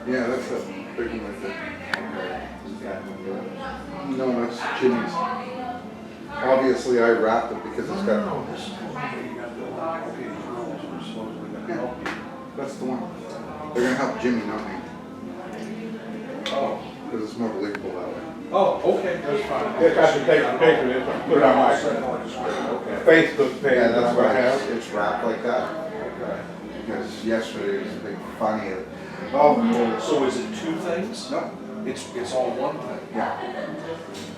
Yeah, that's a big one right there. No, that's Jimmy's. Obviously, I wrapped it because it's got. No, this is the one where you got the, okay, these girls are supposedly gonna help you. That's the one. They're gonna help Jimmy, not me, Oh. because it's more believable that way. Oh, okay, that's fine. Just have to take a picture of this and put it on my Okay. Facebook page. Yeah, that's why I have. it's wrapped like that. Okay. Because yesterday was a big funny. Oh, So is it two things? no. It's all one thing? Yeah.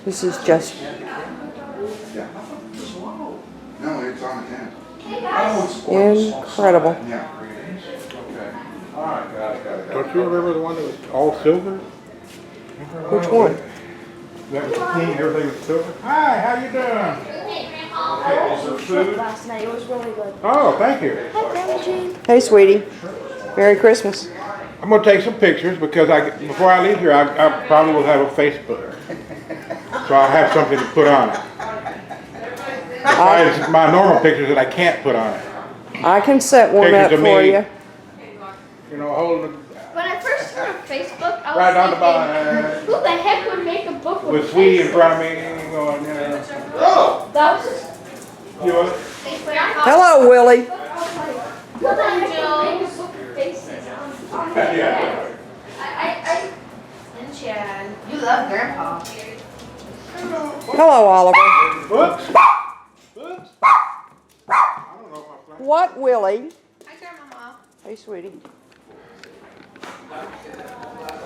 This is just Yeah. No, it's on the tent. incredible. Yeah. Okay. All right, got it. Don't you remember the one that was all silver? Which one? That was clean, everything was silver? Hi, how you doing? Okay, is there food? Last night, it was really good. Oh, thank you. Hi, Grandma Jean. Hey, sweetie. Merry Christmas. I'm gonna take some pictures because before I leave here, I probably will have a Facebook. So I'll have something to put on it. Besides my normal pictures that I can't put on it. I can set one Pictures up of for me. you. You know, holding When I first heard of Facebook, I was right on the thinking, bottom who the heck would make a book with Sweetie in front of me going, you know. Oh! That was just You know, Hello, Willie. Hold on, Joe. Book of faces on the Yeah. and Chad. You love Grandpa. Hello, Oliver. Oops. Oops. I don't know if I What, Willie? Hi, Grandmama. Hey, sweetie.